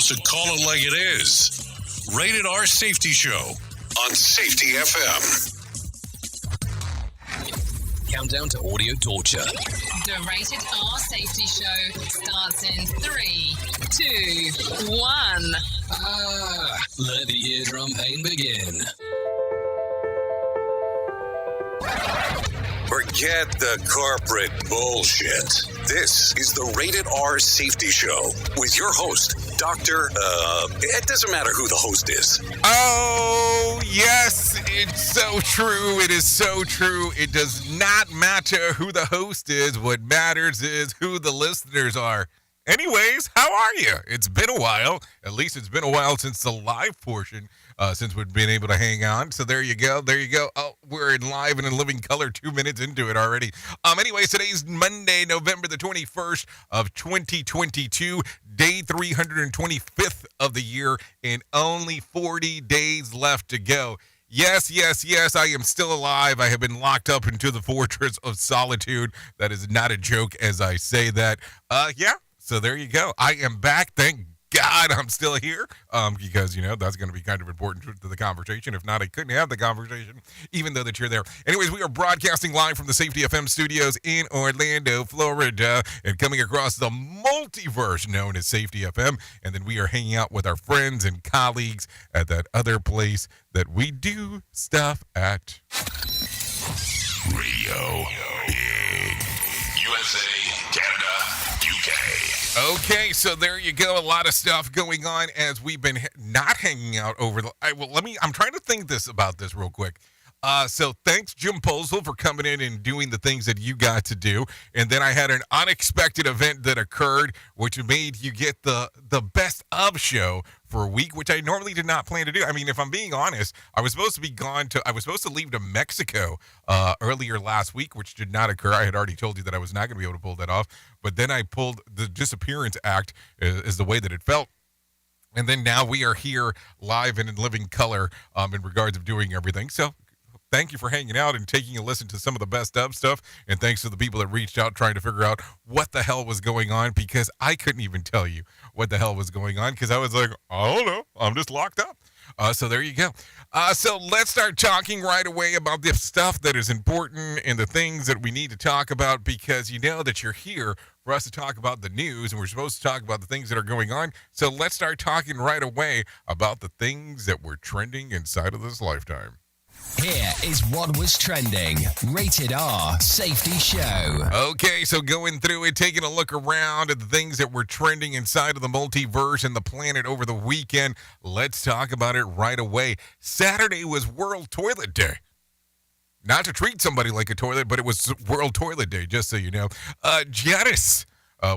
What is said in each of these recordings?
so call it like it is. Rated R Safety Show on Safety FM. Countdown to audio torture. The Rated R Safety Show starts in 3, 2, 1. Let the eardrum pain begin. Forget the corporate bullshit. This is the Rated R Safety Show with your host, it doesn't matter who the host is. Oh, yes, it's so true. It is so true. It does not matter who the host is. What matters is who the listeners are. Anyways, how are you? It's been a while. At least it's been a while since the live portion, since we've been able to hang on. So there you go. There you go. Oh, we're in live and in living color 2 minutes into it already. Anyways, today's Monday, November the 21st of 2022, day 325th of the year, and only 40 days left to go. Yes, I am still alive. I have been locked up into the fortress of solitude. That is not a joke as I say that. So there you go. I am back. Thank God I'm still here because, that's going to be kind of important to the conversation. If not, I couldn't have the conversation, even though that you're there. Anyways, we are broadcasting live from the Safety FM studios in Orlando, Florida, and coming across the multiverse known as Safety FM. And then we are hanging out with our friends and colleagues at that other place that we do stuff at. Radio in USA, Canada, UK. Okay, so there you go. A lot of stuff going on as we've been not hanging out over the. I'm trying to think about this real quick. So thanks, Jim Posel, for coming in and doing the things that you got to do. And then I had an unexpected event that occurred, which made you get the best of show for a week, which I normally did not plan to do. I mean, if I'm being honest, I was supposed to leave to Mexico earlier last week, which did not occur. I had already told you that I was not going to be able to pull that off. But then I pulled the disappearance act is the way that it felt. And then now we are here live and in living color in regards of doing everything. So thank you for hanging out and taking a listen to some of the best of stuff. And thanks to the people that reached out trying to figure out what the hell was going on, because I couldn't even tell you what the hell was going on because I was like, I don't know. I'm just locked up. So there you go. So let's start talking right away about the stuff that is important and the things that we need to talk about, because you know that you're here for us to talk about the news, and we're supposed to talk about the things that are going on. So let's start talking right away about the things that were trending inside of this lifetime. Here is what was trending. Rated R Safety Show. Okay, so going through it, taking a look around at the things that were trending inside of the multiverse and the planet over the weekend. Let's talk about it right away. Saturday was World Toilet Day. Not to treat somebody like a toilet, but it was World Toilet Day, just so you know. Giannis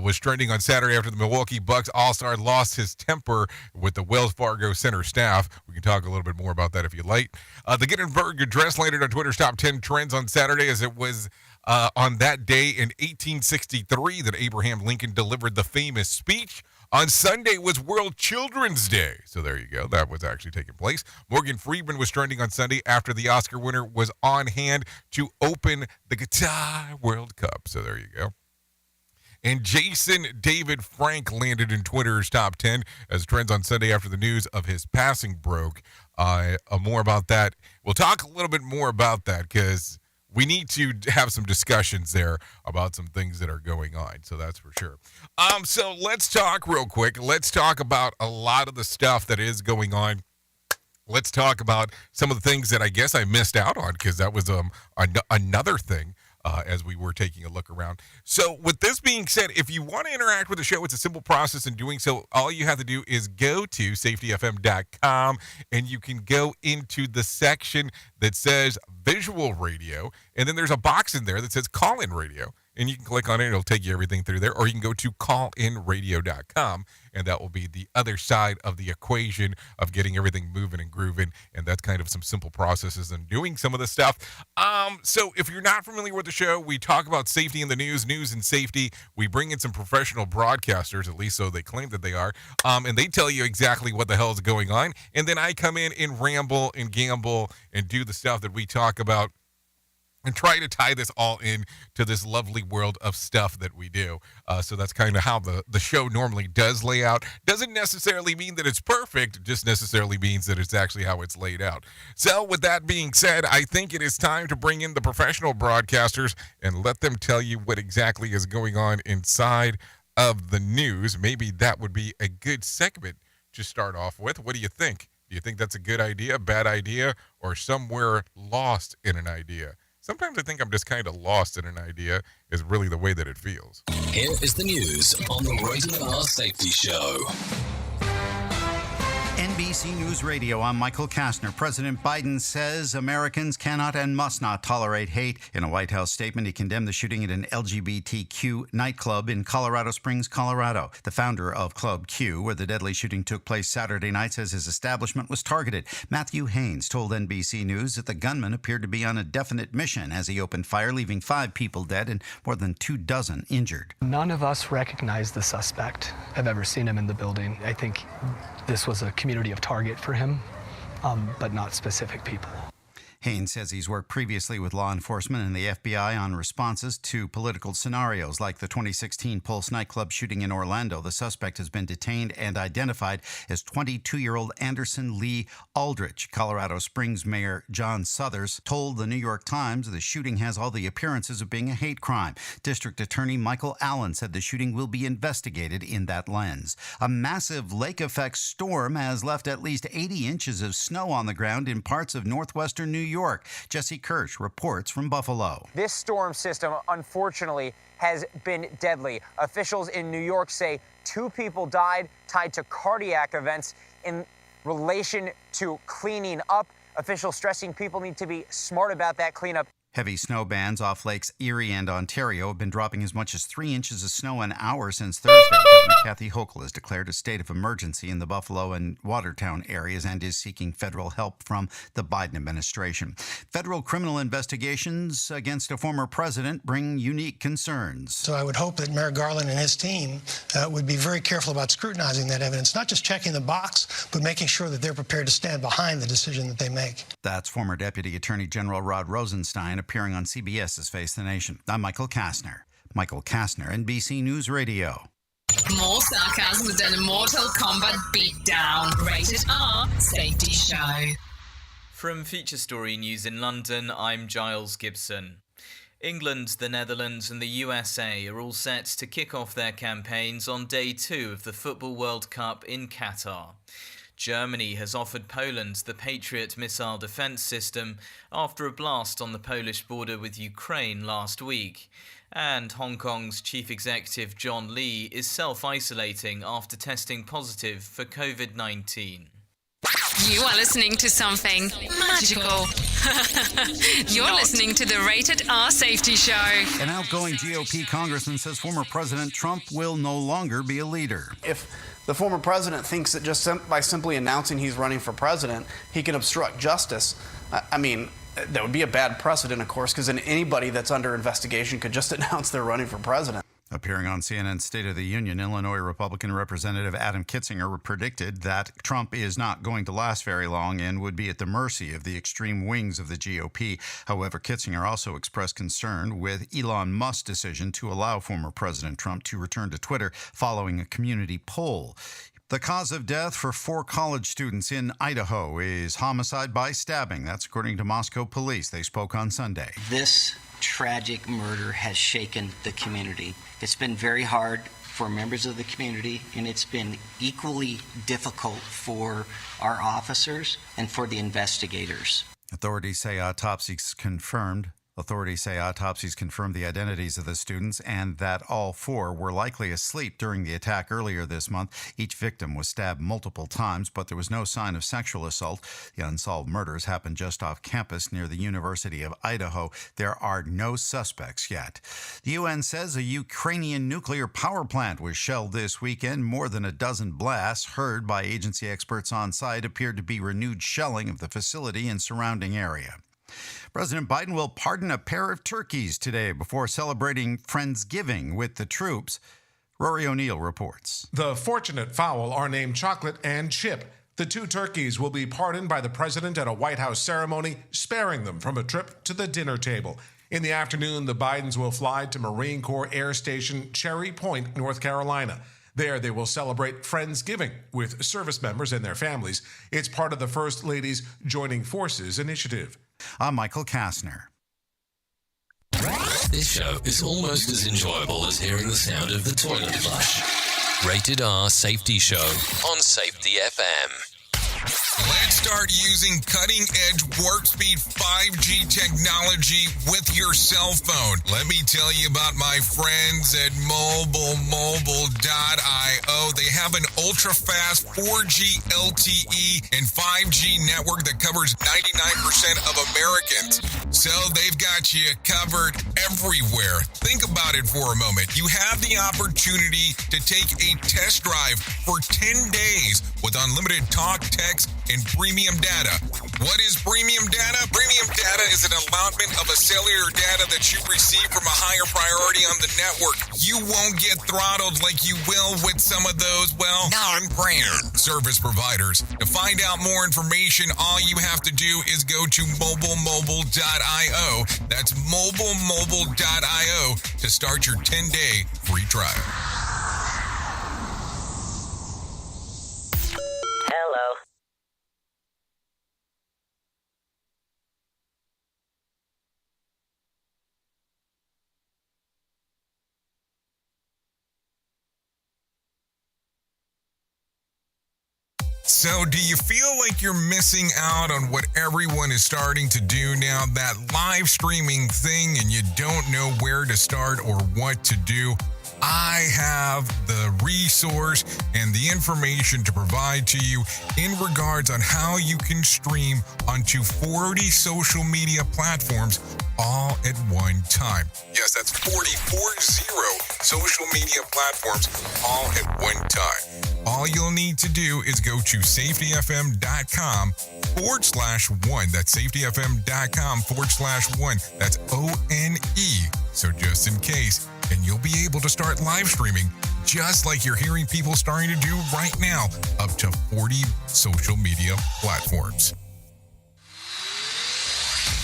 was trending on Saturday after the Milwaukee Bucks All-Star lost his temper with the Wells Fargo Center staff. We can talk a little bit more about that if you like. The Gettysburg Address landed on Twitter's top 10 trends on Saturday, as it was on that day in 1863 that Abraham Lincoln delivered the famous speech. On Sunday was World Children's Day. So there you go. That was actually taking place. Morgan Freeman was trending on Sunday after the Oscar winner was on hand to open the Qatar World Cup. So there you go. And Jason David Frank landed in Twitter's top 10 as trends on Sunday after the news of his passing broke. More about that. We'll talk a little bit more about that because we need to have some discussions there about some things that are going on. So that's for sure. So let's talk real quick. Let's talk about a lot of the stuff that is going on. Let's talk about some of the things that I guess I missed out on because that was another thing. As we were taking a look around. So with this being said, if you want to interact with the show, it's a simple process in doing so. All you have to do is go to safetyfm.com and you can go into the section that says visual radio. And then there's a box in there that says call-in radio. And you can click on it. It'll take you everything through there. Or you can go to callinradio.com. And that will be the other side of the equation of getting everything moving and grooving. And that's kind of some simple processes and doing some of the stuff. So if you're not familiar with the show, we talk about safety in the news and safety. We bring in some professional broadcasters, at least so they claim that they are. And they tell you exactly what the hell is going on. And then I come in and ramble and gamble and do the stuff that we talk about and try to tie this all in to this lovely world of stuff that we do. So that's kind of how the show normally does lay out. Doesn't necessarily mean that it's perfect, it just necessarily means that it's actually how it's laid out. So with that being said, I think it is time to bring in the professional broadcasters and let them tell you what exactly is going on inside of the news. Maybe that would be a good segment to start off with. What do you think? Do you think that's a good idea, bad idea, or somewhere lost in an idea? Sometimes I think I'm just kind of lost in an idea is really the way that it feels. Here is the news on the Rated R Safety Show. NBC News Radio, I'm Michael Kastner. President Biden says Americans cannot and must not tolerate hate. In a White House statement, he condemned the shooting at an LGBTQ nightclub in Colorado Springs, Colorado. The founder of Club Q, where the deadly shooting took place Saturday night, says his establishment was targeted. Matthew Haynes told NBC News that the gunman appeared to be on a definite mission as he opened fire, leaving 5 people dead and more than 24 injured. None of us recognize the suspect. I've ever seen him in the building. I think this was a community of target for him, but not specific people. Haynes says he's worked previously with law enforcement and the FBI on responses to political scenarios like the 2016 Pulse nightclub shooting in Orlando. The suspect has been detained and identified as 22-year-old Anderson Lee Aldrich. Colorado Springs Mayor John Suthers told the New York Times the shooting has all the appearances of being a hate crime. District Attorney Michael Allen said the shooting will be investigated in that lens. A massive lake-effect storm has left at least 80 inches of snow on the ground in parts of northwestern New York. Jesse Kirsch reports from Buffalo. This storm system, unfortunately, has been deadly. Officials in New York say 2 people died tied to cardiac events in relation to cleaning up. Officials stressing people need to be smart about that cleanup. Heavy snow bands off Lakes Erie and Ontario have been dropping as much as 3 inches of snow an hour since Thursday. Governor Kathy Hochul has declared a state of emergency in the Buffalo and Watertown areas and is seeking federal help from the Biden administration. Federal criminal investigations against a former president bring unique concerns. So I would hope that Merrick Garland and his team would be very careful about scrutinizing that evidence, not just checking the box, but making sure that they're prepared to stand behind the decision that they make. That's former Deputy Attorney General Rod Rosenstein appearing on CBS's Face the Nation. I'm Michael Kastner. Michael Kastner, NBC News Radio. More sarcasm than a Mortal Kombat beatdown. Rated R Safety Show. From Feature Story News in London, I'm Giles Gibson. England, the Netherlands and the USA are all set to kick off their campaigns on day 2 of the Football World Cup in Qatar. Germany has offered Poland the Patriot missile defence system after a blast on the Polish border with Ukraine last week. And Hong Kong's chief executive John Lee is self-isolating after testing positive for COVID-19. You are listening to something magical. You're listening to the Rated R Safety Show. An outgoing GOP congressman says former President Trump will no longer be a leader. If the former president thinks that just by simply announcing he's running for president, he can obstruct justice, I mean, that would be a bad precedent, of course, because then anybody that's under investigation could just announce they're running for president. Appearing on CNN's State of the Union, Illinois Republican Representative Adam Kitzinger predicted that Trump is not going to last very long and would be at the mercy of the extreme wings of the GOP. However, Kitzinger also expressed concern with Elon Musk's decision to allow former President Trump to return to Twitter following a community poll. The cause of death for 4 college students in Idaho is homicide by stabbing. That's according to Moscow police. They spoke on Sunday. This tragic murder has shaken the community. It's been very hard for members of the community, and it's been equally difficult for our officers and for the investigators. Authorities say autopsies confirmed the identities of the students and that all 4 were likely asleep during the attack earlier this month. Each victim was stabbed multiple times, but there was no sign of sexual assault. The unsolved murders happened just off campus near the University of Idaho. There are no suspects yet. The UN says a Ukrainian nuclear power plant was shelled this weekend. More than a dozen blasts heard by agency experts on site appeared to be renewed shelling of the facility and surrounding area. President Biden will pardon a pair of turkeys today before celebrating Friendsgiving with the troops. Rory O'Neill reports. The fortunate fowl are named Chocolate and Chip. The two turkeys will be pardoned by the president at a White House ceremony, sparing them from a trip to the dinner table. In the afternoon, the Bidens will fly to Marine Corps Air Station Cherry Point, North Carolina. There, they will celebrate Friendsgiving with service members and their families. It's part of the First Lady's Joining Forces initiative. I'm Michael Kastner. This show is almost as enjoyable as hearing the sound of the toilet flush. Rated R Safety Show on Safety FM. Let's start using cutting-edge warp speed 5G technology with your cell phone. Let me tell you about my friends at MobileMobile.io. They have an ultra-fast 4G LTE and 5G network that covers 99% of Americans. So they've got you covered everywhere. Think about it for a moment. You have the opportunity to take a test drive for 10 days with unlimited talk, text, and premium data. What is premium data? Premium data is an allotment of a cellular data that you receive from a higher priority on the network. You won't get throttled like you will with some of those, well, non-brand service providers. To find out more information, all you have to do is go to MobileMobile.io. That's MobileMobile.io to start your 10-day free trial. Hello. So do you feel like you're missing out on what everyone is starting to do now, that live streaming thing, and you don't know where to start or what to do? I have the resource and the information to provide to you in regards on how you can stream onto 40 social media platforms all at one time. Yes, that's 40 social media platforms all at one time. All you'll need to do is go to safetyfm.com/1. That's safetyfm.com/1. That's ONE. So just in case, and you'll be able to start live streaming just like you're hearing people starting to do right now, up to 40 social media platforms.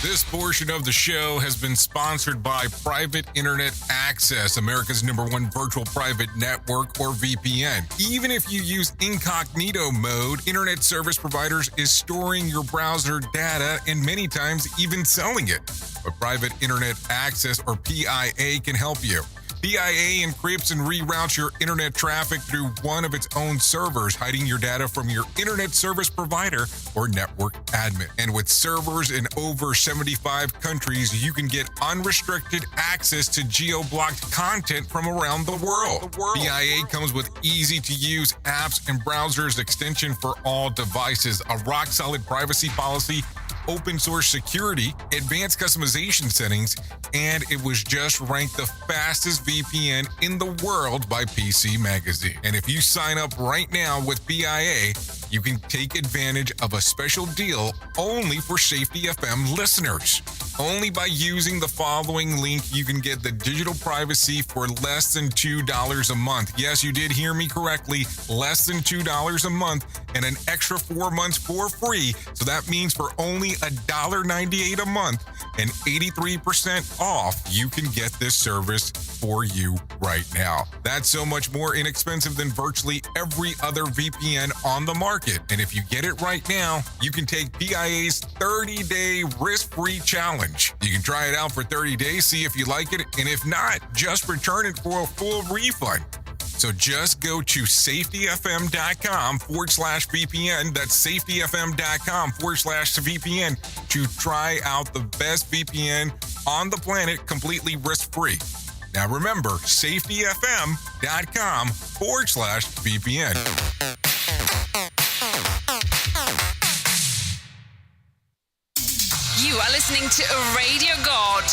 This portion of the show has been sponsored by Private Internet Access, America's #1 virtual private network, or VPN. Even if you use incognito mode, internet service providers is storing your browser data and many times even selling it. But Private Internet Access, or PIA, can help you. PIA encrypts and reroutes your internet traffic through one of its own servers, hiding your data from your internet service provider or network admin. And with servers in over 75 countries, you can get unrestricted access to geo-blocked content from around the world. PIA comes with easy-to-use apps and browsers extension for all devices, a rock-solid privacy policy, open source security, advanced customization settings, and it was just ranked the fastest VPN in the world by PC Magazine. And if you sign up right now with PIA, you can take advantage of a special deal only for Safety FM listeners. Only by using the following link, you can get the digital privacy for less than $2 a month. Yes, you did hear me correctly, less than $2 a month, and an extra 4 months for free. So that means for only $1.98 a month and 83% off, you can get this service for you right now. That's so much more inexpensive than virtually every other VPN on the market. And if you get it right now, you can take PIA's 30-day risk-free challenge. You can try it out for 30 days, see if you like it, and if not, just return it for a full refund. So just go to safetyfm.com/VPN. That's safetyfm.com/VPN to try out the best VPN on the planet completely risk-free. Now remember, safetyfm.com/VPN. You are listening to a radio god.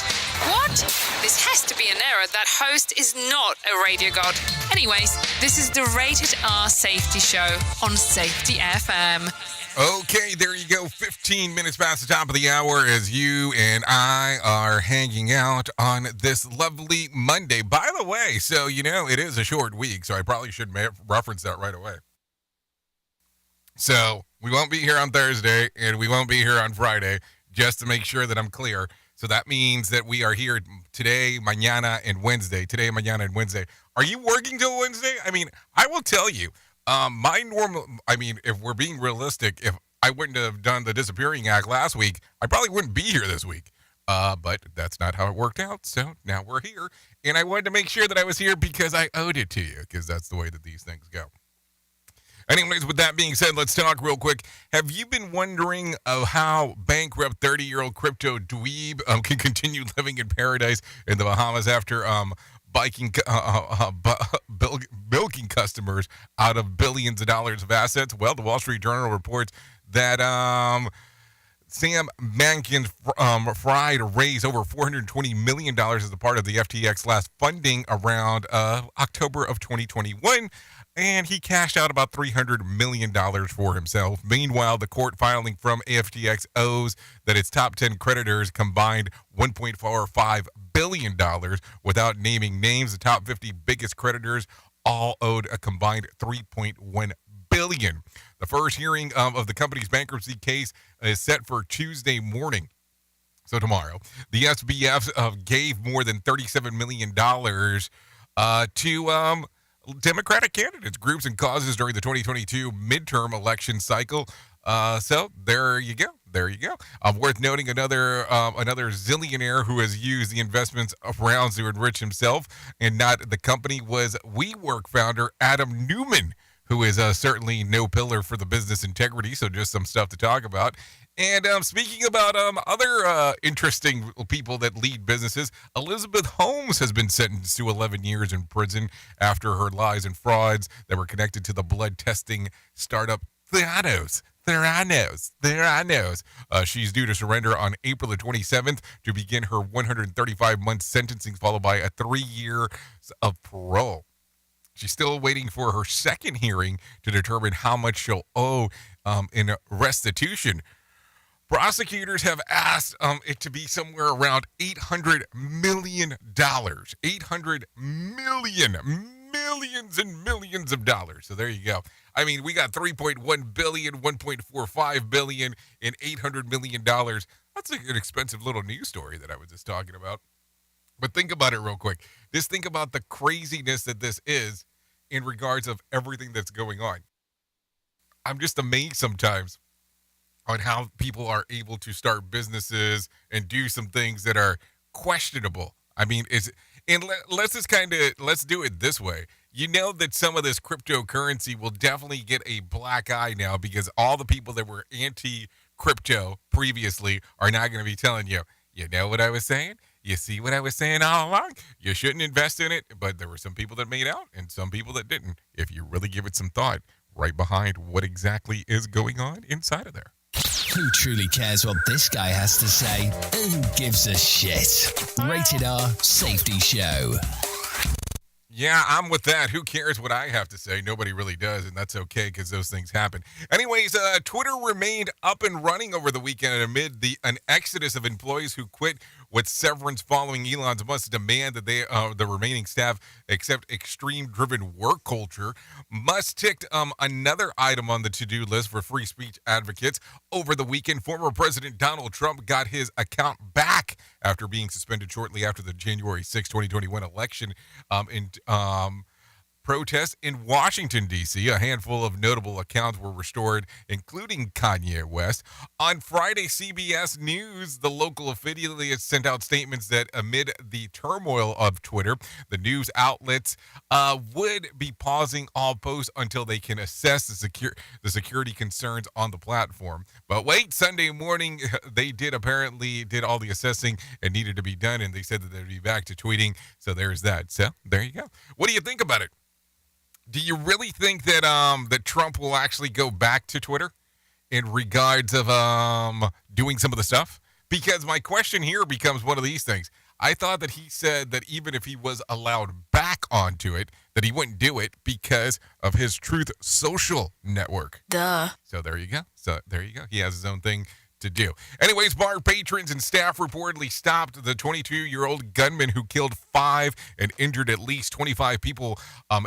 What? This has to be an error. That host is not a radio god. Anyways, this is the Rated R Safety Show on Safety FM. Okay, there you go. 15 minutes past the top of the hour as you and I are hanging out on this lovely Monday. By the way, so you know, it is a short week, so I probably should reference that right away. So, We won't be here on Thursday, and we won't be here on Friday, just to make sure that I'm clear. So that means that we are here today, mañana, and Wednesday. Today, mañana, and Wednesday. Are you working till Wednesday? I mean, I will tell you, if we're being realistic, if I wouldn't have done the Disappearing Act last week, I probably wouldn't be here this week. But that's not how it worked out, so now we're here. And I wanted to make sure that I was here because I owed it to you, because that's the way that these things go. Anyways, with that being said, let's talk real quick. Have you been wondering how bankrupt 30-year-old crypto dweeb can continue living in paradise in the Bahamas after bilking customers out of billions of dollars of assets? Well, the Wall Street Journal reports that Sam Bankman-Fried raised over $420 million as a part of the FTX last funding around October of 2021. And he cashed out about $300 million for himself. Meanwhile, the court filing from FTX owes that its top 10 creditors combined $1.45 billion without naming names. The top 50 biggest creditors all owed a combined $3.1 billion. The first hearing of the company's bankruptcy case is set for Tuesday morning. So tomorrow, the SBF gave more than $37 million to Democratic candidates, groups, and causes during the 2022 midterm election cycle. So there you go. There you go. Worth noting, another zillionaire who has used the investments of rounds to enrich himself and not the company was WeWork founder Adam Neumann, who is certainly no pillar for the business integrity. So just some stuff to talk about. And speaking about other interesting people that lead businesses, Elizabeth Holmes has been sentenced to 11 years in prison after her lies and frauds that were connected to the blood testing startup Theranos. She's due to surrender on April the 27th to begin her 135-month sentencing, followed by a 3 years of parole. She's still waiting for her second hearing to determine how much she'll owe in restitution. Prosecutors have asked it to be somewhere around $800 million. $800 million. Millions and millions of dollars. So there you go. I mean, we got $3.1 billion, $1.45 billion, and $800 million. That's an expensive little news story that I was just talking about. But think about it real quick. Just think about the craziness that this is in regards of everything that's going on. I'm just amazed sometimes on how people are able to start businesses and do some things that are questionable. I mean, let's do it this way. You know that some of this cryptocurrency will definitely get a black eye now because all the people that were anti-crypto previously are now going to be telling you, you know what I was saying? You see what I was saying all along? You shouldn't invest in it, but there were some people that made out and some people that didn't, if you really give it some thought right behind what exactly is going on inside of there. Who truly cares what this guy has to say? Who gives a shit? Rated R Safety Show. Yeah, I'm with that. Who cares what I have to say? Nobody really does, and that's okay because those things happen. Anyways, Twitter remained up and running over the weekend amid an exodus of employees who quit with severance following Elon's Musk's demand that the remaining staff accept extreme-driven work culture. Musk ticked another item on the to-do list for free speech advocates. Over the weekend, former President Donald Trump got his account back after being suspended shortly after the January 6, 2021 election in protests in Washington, D.C. A handful of notable accounts were restored, including Kanye West. On Friday, CBS News, the local affiliate, sent out statements that amid the turmoil of Twitter, the news outlets would be pausing all posts until they can assess the security concerns on the platform. But wait, Sunday morning, they did all the assessing and needed to be done, and they said that they'd be back to tweeting. So there's that. So there you go. What do you think about it? Do you really think that that Trump will actually go back to Twitter in regards of doing some of the stuff? Because my question here becomes one of these things. I thought that he said that even if he was allowed back onto it, that he wouldn't do it because of his Truth Social network. Duh. So there you go. He has his own thing to do. Anyways, bar patrons and staff reportedly stopped the 22-year-old gunman who killed 5 and injured at least 25 people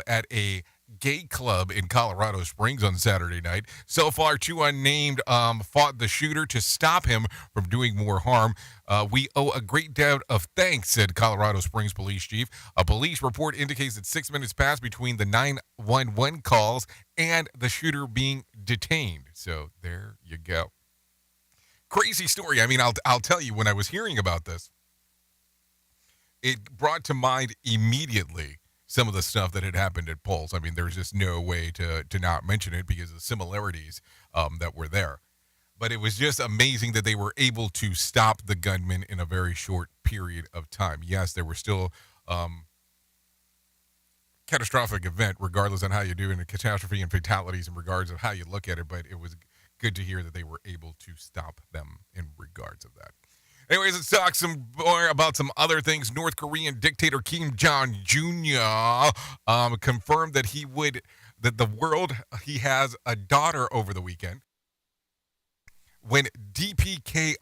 at a gay club in Colorado Springs on Saturday night. So far, 2 unnamed fought the shooter to stop him from doing more harm. We owe a great debt of thanks, said Colorado Springs Police Chief. A police report indicates that 6 minutes passed between the 911 calls and the shooter being detained. So there you go. Crazy story. I mean, I'll tell you, when I was hearing about this, it brought to mind immediately some of the stuff that had happened at Pulse. I mean, there's just no way to not mention it because of the similarities that were there. But it was just amazing that they were able to stop the gunman in a very short period of time. Yes, there were still catastrophic event, regardless on how you do in a catastrophe and fatalities in regards of how you look at it, but it was good to hear that they were able to stop them in regards of that. Anyways, let's talk some more about some other things. North Korean dictator Kim Jong Jr. Confirmed that he has a daughter over the weekend. When DPRK,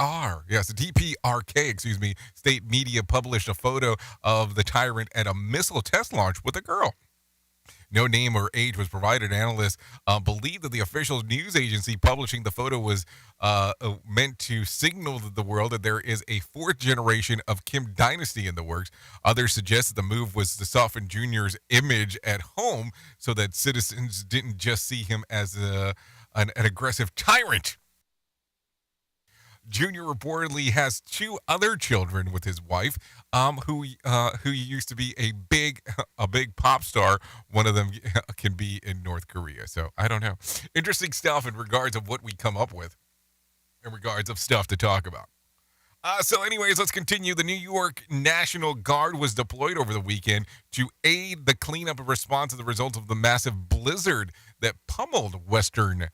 state media published a photo of the tyrant at a missile test launch with a girl. No name or age was provided. Analysts believe that the official news agency publishing the photo was meant to signal to the world that there is a 4th generation of Kim dynasty in the works. Others suggest that the move was to soften Jr.'s image at home so that citizens didn't just see him as an aggressive tyrant. Jr. reportedly has 2 other children with his wife, who used to be a big pop star. One of them can be in North Korea. So I don't know. Interesting stuff in regards of what we come up with in regards of stuff to talk about. So anyways, let's continue. The New York National Guard was deployed over the weekend to aid the cleanup and response as a result of the massive blizzard that pummeled Western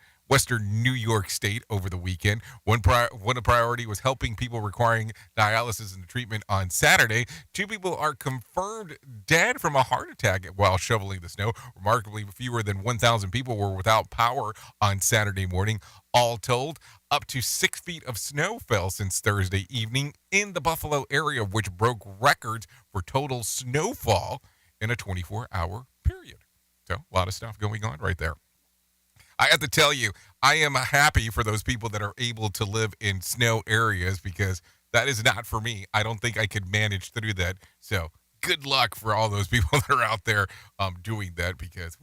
New York State over the weekend. One priority was helping people requiring dialysis and treatment on Saturday. 2 people are confirmed dead from a heart attack while shoveling the snow. Remarkably, fewer than 1,000 people were without power on Saturday morning. All told, up to 6 feet of snow fell since Thursday evening in the Buffalo area, which broke records for total snowfall in a 24-hour period. So a lot of stuff going on right there. I have to tell you, I am happy for those people that are able to live in snow areas because that is not for me. I don't think I could manage through that. So good luck for all those people that are out there doing that because,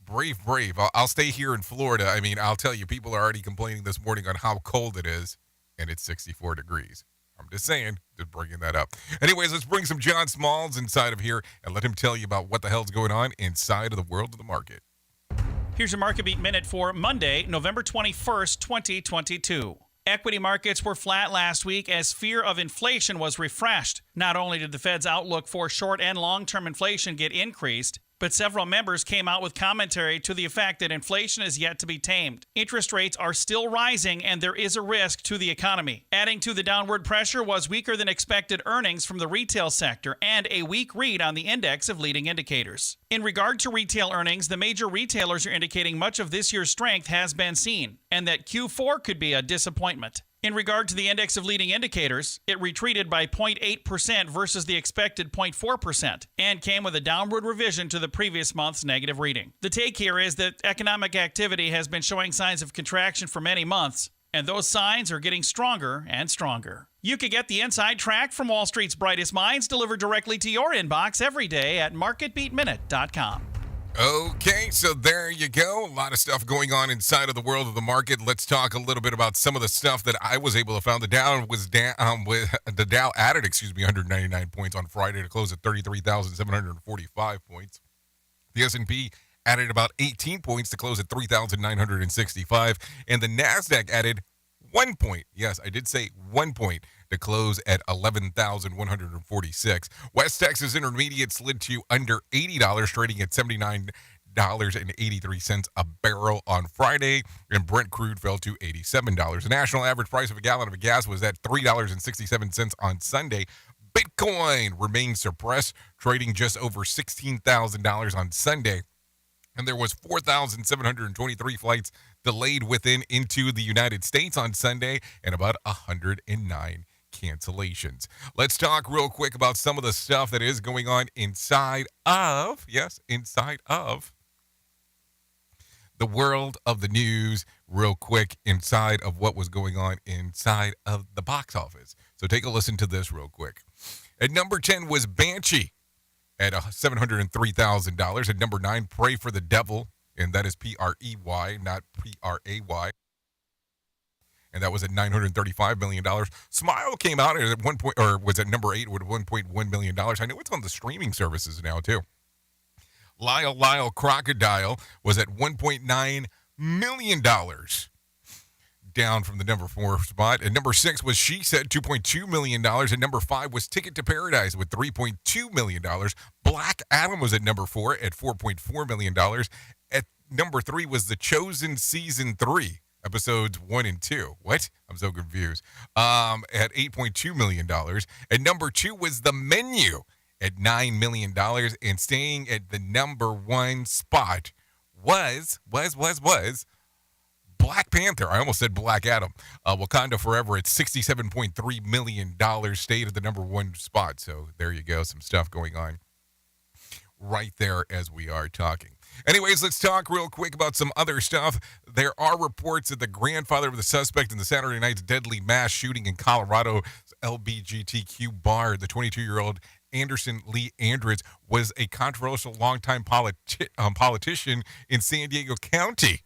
brave. I'll stay here in Florida. I mean, I'll tell you, people are already complaining this morning on how cold it is, and it's 64 degrees. I'm just saying, just bringing that up. Anyways, let's bring some John Smalls inside of here and let him tell you about what the hell's going on inside of the world of the market. Here's your Market Beat Minute for Monday, November 21st, 2022. Equity markets were flat last week as fear of inflation was refreshed. Not only did the Fed's outlook for short and long-term inflation get increased, but several members came out with commentary to the effect that inflation is yet to be tamed. Interest rates are still rising and there is a risk to the economy. Adding to the downward pressure was weaker than expected earnings from the retail sector and a weak read on the index of leading indicators. In regard to retail earnings, the major retailers are indicating much of this year's strength has been seen and that Q4 could be a disappointment. In regard to the index of leading indicators, it retreated by 0.8% versus the expected 0.4% and came with a downward revision to the previous month's negative reading. The take here is that economic activity has been showing signs of contraction for many months, and those signs are getting stronger and stronger. You can get the inside track from Wall Street's brightest minds delivered directly to your inbox every day at MarketBeatMinute.com. Okay, so there you go. A lot of stuff going on inside of the world of the market. Let's talk a little bit about some of the stuff that I was able to find. The Dow added 199 points on Friday to close at 33,745 points. The S&P added about 18 points to close at 3,965, and the Nasdaq added 1 point. Yes, I did say 1 point to close at 11,146. West Texas Intermediate slid to under $80, trading at $79.83 a barrel on Friday, and Brent crude fell to $87. The national average price of a gallon of gas was at $3.67 on Sunday. Bitcoin remained suppressed, trading just over $16,000 on Sunday. And there was 4,723 flights delayed into the United States on Sunday and about 109 cancellations. Let's talk real quick about some of the stuff that is going on inside of the world of the news real quick inside of what was going on inside of the box office. So take a listen to this real quick. At number 10 was Banshee at $703,000. At number 9, Pray for the Devil, and that is P-R-E-Y, not P-R-A-Y. And that was at $935 million. Smile came out at one point, or was at number 8 with $1.1 million. I know it's on the streaming services now, too. Lyle Lyle Crocodile was at $1.9 million, down from the number 4 spot. At number 6 was She Said, $2.2 million. At number 5 was Ticket to Paradise with $3.2 million. Black Adam was at number 4 at $4.4 million. At number 3 was The Chosen Season 3. Episodes 1 and 2. What? I'm so confused. At $8.2 million. At number 2 was The Menu at $9 million. And staying at the number 1 spot was Black Panther. I almost said Black Adam. Wakanda Forever at $67.3 million. Stayed at the number 1 spot. So there you go. Some stuff going on right there as we are talking. Anyways, let's talk real quick about some other stuff. There are reports that the grandfather of the suspect in the Saturday night's deadly mass shooting in Colorado's LGBTQ bar, the 22-year-old Anderson Lee Andrich, was a controversial longtime politician in San Diego County,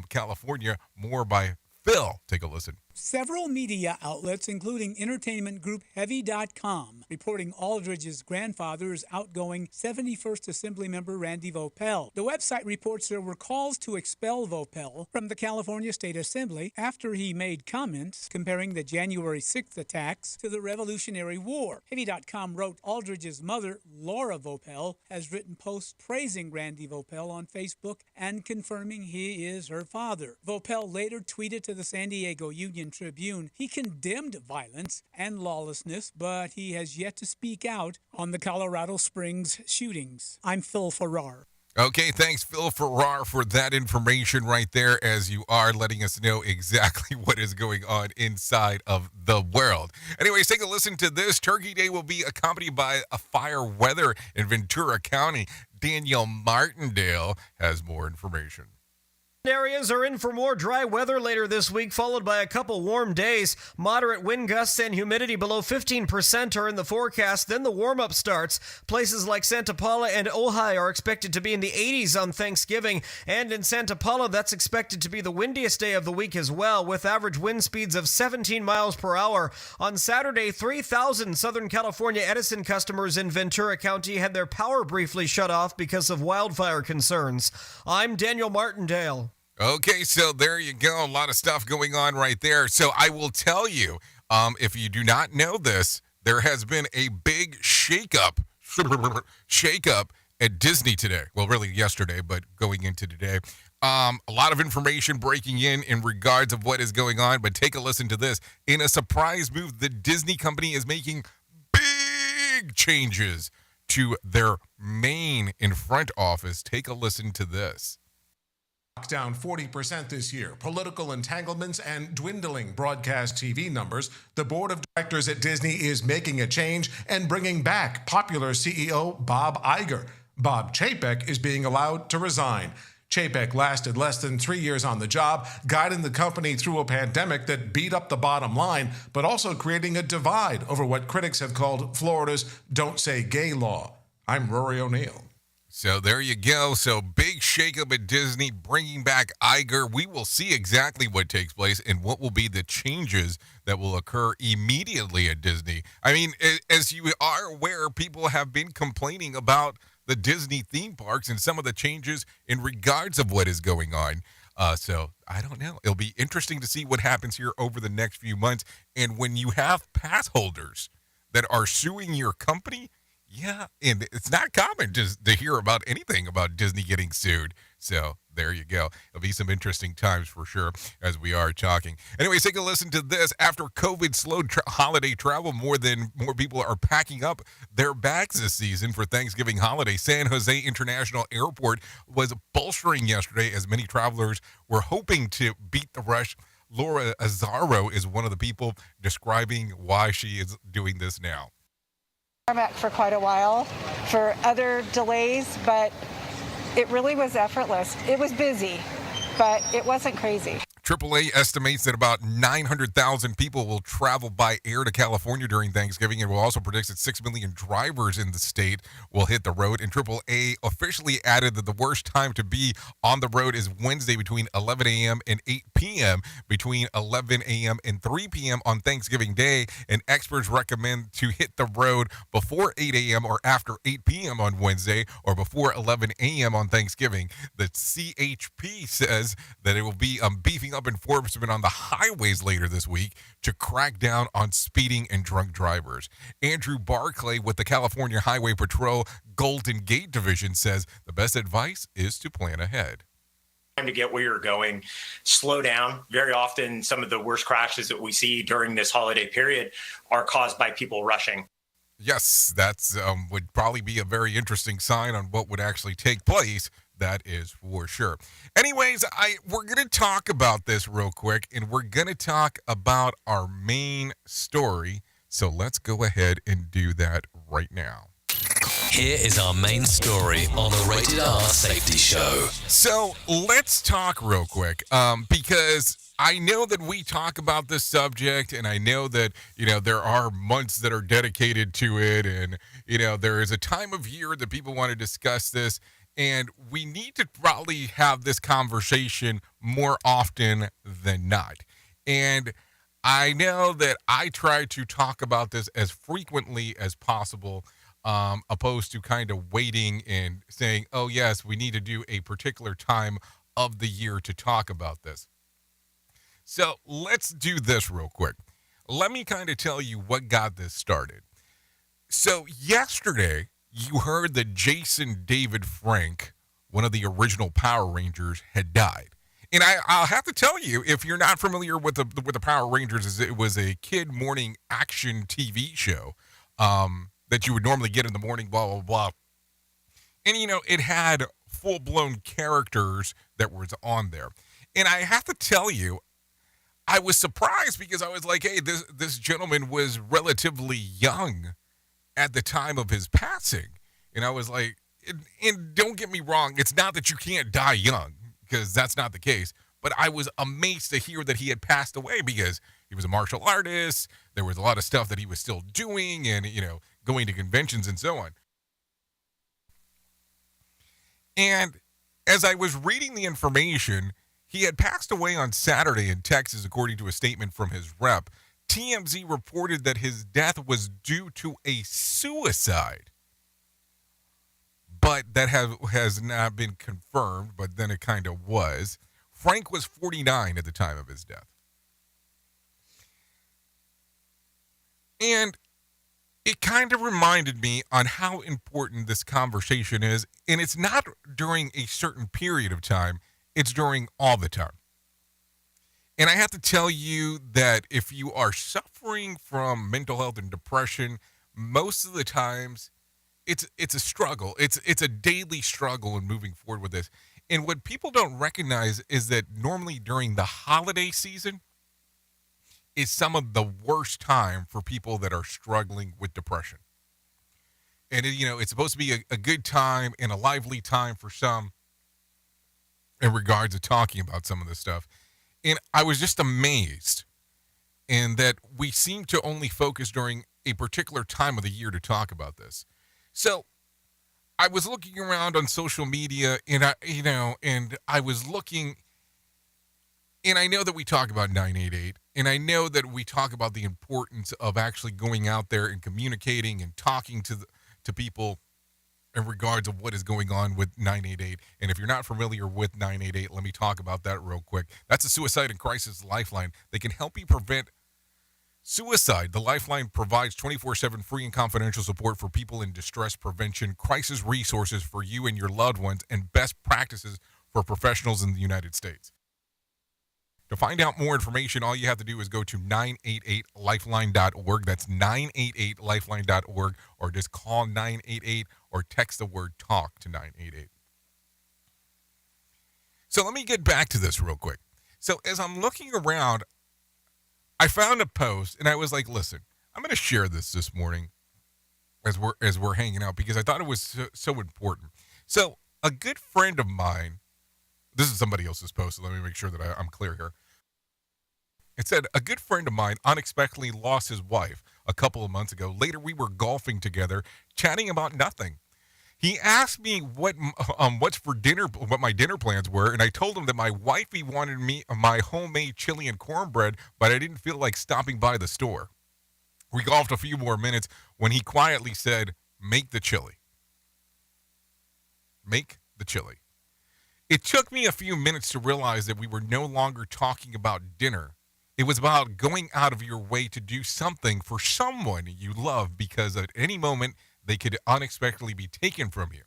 California. More by Phil. Take a listen. Several media outlets, including entertainment group Heavy.com, reporting Aldridge's grandfather is outgoing 71st Assembly member Randy Voepel. The website reports there were calls to expel Voepel from the California State Assembly after he made comments comparing the January 6th attacks to the Revolutionary War. Heavy.com wrote Aldridge's mother, Laura Voepel, has written posts praising Randy Voepel on Facebook and confirming he is her father. Voepel later tweeted to the San Diego Union Tribune he condemned violence and lawlessness, but he has yet to speak out on the Colorado Springs shootings. I'm Phil Farrar. Okay, thanks, Phil Farrar, for that information right there, as you are letting us know exactly what is going on inside of the world. Anyways, take a listen to this. Turkey Day will be accompanied by a fire weather in Ventura County. Danielle Martindale has more information. Areas are in for more dry weather later this week, followed by a couple warm days. Moderate wind gusts and humidity below 15% are in the forecast. Then the warm-up starts. Places like Santa Paula and Ojai are expected to be in the 80s on Thanksgiving. And in Santa Paula, that's expected to be the windiest day of the week as well, with average wind speeds of 17 miles per hour. On Saturday, 3,000 Southern California Edison customers in Ventura County had their power briefly shut off because of wildfire concerns. I'm Daniel Martindale. Okay, so there you go. A lot of stuff going on right there. So I will tell you, if you do not know this, there has been a big shakeup at Disney today. Well, really yesterday, but going into today. A lot of information breaking in regards of what is going on, but take a listen to this. In a surprise move, the Disney company is making big changes to their main and front office. Take a listen to this. Down 40% this year, political entanglements and dwindling broadcast TV numbers, the board of directors at Disney is making a change and bringing back popular CEO Bob Iger. Bob Chapek is being allowed to resign. Chapek lasted less than 3 years on the job, guiding the company through a pandemic that beat up the bottom line, but also creating a divide over what critics have called Florida's Don't Say Gay law. I'm Rory O'Neill. So there you go. So big shakeup at Disney, bringing back Iger. We will see exactly what takes place and what will be the changes that will occur immediately at Disney. I mean, as you are aware, people have been complaining about the Disney theme parks and some of the changes in regards of what is going on. So I don't know. It'll be interesting to see what happens here over the next few months. And when you have pass holders that are suing your company, yeah, and it's not common just to hear about anything about Disney getting sued. So there you go. It'll be some interesting times for sure as we are talking. Anyways, take a listen to this. After COVID slowed holiday travel, more people are packing up their bags this season for Thanksgiving holiday. San Jose International Airport was bolstering yesterday as many travelers were hoping to beat the rush. Laura Azzaro is one of the people describing why she is doing this now. I'm back for quite a while for other delays, but It really was effortless. It was busy, but it wasn't crazy. AAA estimates that about 900,000 people will travel by air to California during Thanksgiving, and will also predicts that 6 million drivers in the state will hit the road. And AAA officially added that the worst time to be on the road is Wednesday between 11 a.m. and 8 p.m., between 11 a.m. and 3 p.m. on Thanksgiving Day. And experts recommend to hit the road before 8 a.m. or after 8 p.m. on Wednesday, or before 11 a.m. on Thanksgiving. The CHP says that it will be beefing up enforcement on the highways later this week to crack down on speeding and drunk drivers. Andrew Barclay with the California Highway Patrol Golden Gate Division says the best advice is to plan ahead. Time to get where you're going, slow down. Very often, some of the worst crashes that we see during this holiday period are caused by people rushing. Yes, that's would probably be a very interesting sign on what would actually take place. That is for sure. Anyways, we're going to talk about this real quick, and we're going to talk about our main story. So let's go ahead and do that right now. Here is our main story on the Rated R Safety Show. So let's talk real quick, because I know that we talk about this subject, and I know that, there are months that are dedicated to it, and, there is a time of year that people want to discuss this. And we need to probably have this conversation more often than not. And I know that I try to talk about this as frequently as possible, opposed to kind of waiting and saying, oh, yes, we need to do a particular time of the year to talk about this. So let's do this real quick. Let me kind of tell you what got this started. So yesterday, you heard that Jason David Frank, one of the original Power Rangers, had died. And I'll have to tell you, if you're not familiar with the Power Rangers, it was a kid morning action TV show that you would normally get in the morning, blah, blah, blah. And, it had full-blown characters that was on there. And I have to tell you, I was surprised because I was like, hey, this gentleman was relatively young at the time of his passing. And I was like, and don't get me wrong, it's not that you can't die young, because that's not the case. But I was amazed to hear that he had passed away, because he was a martial artist. There was a lot of stuff that he was still doing, and, going to conventions and so on. And as I was reading the information, he had passed away on Saturday in Texas, according to a statement from his rep. TMZ reported that his death was due to a suicide, but that has not been confirmed, but then it kind of was. Frank was 49 at the time of his death. And it kind of reminded me on how important this conversation is, and it's not during a certain period of time, it's during all the time. And I have to tell you that if you are suffering from mental health and depression, most of the times it's a struggle. It's a daily struggle in moving forward with this. And what people don't recognize is that normally during the holiday season is some of the worst time for people that are struggling with depression. And, it's supposed to be a good time and a lively time for some in regards to talking about some of this stuff. And I was just amazed in that we seem to only focus during a particular time of the year to talk about this. So I was looking around on social media, and I was looking, and I know that we talk about 988, and I know that we talk about the importance of actually going out there and communicating and talking to people in regards of what is going on with 988. And if you're not familiar with 988, let me talk about that real quick. That's a suicide and crisis lifeline. They can help you prevent suicide. The Lifeline provides 24/7 free and confidential support for people in distress prevention, crisis resources for you and your loved ones, and best practices for professionals in the United States. To find out more information, all you have to do is go to 988lifeline.org. That's 988lifeline.org, or just call 988 or text the word TALK to 988. So let me get back to this real quick. So as I'm looking around, I found a post, and I was like, listen, I'm going to share this morning as we're hanging out, because I thought it was so important. So a good friend of mine, this is somebody else's post, so let me make sure that I'm clear here. It said, a good friend of mine unexpectedly lost his wife a couple of months ago. Later, we were golfing together, chatting about nothing. He asked me what's for dinner, what my dinner plans were, and I told him that my wifey wanted me my homemade chili and cornbread, but I didn't feel like stopping by the store. We golfed a few more minutes when he quietly said, "Make the chili." Make the chili. It took me a few minutes to realize that we were no longer talking about dinner. It was about going out of your way to do something for someone you love, because at any moment they could unexpectedly be taken from you.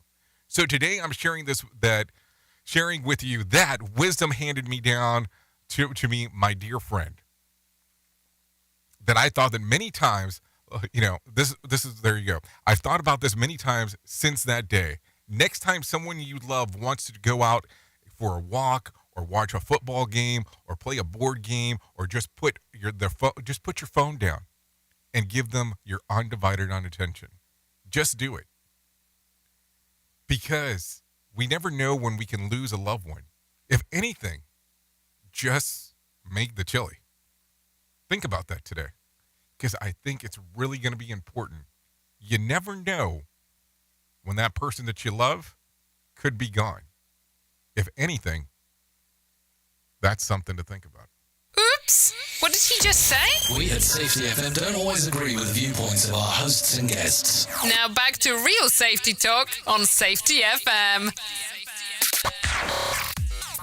So today I'm sharing with you that wisdom handed me down to me, my dear friend, that I thought that many times, there you go. I've thought about this many times since that day. Next time someone you love wants to go out for a walk or watch a football game or play a board game or just put your phone down and give them your undivided attention. Just do it. Because we never know when we can lose a loved one. If anything, just make the chili. Think about that today, because I think it's really going to be important. You never know when that person that you love could be gone. If anything, that's something to think about. Oops! What did he just say? We at Safety FM don't always agree with the viewpoints of our hosts and guests. Now back to real safety talk on Safety FM.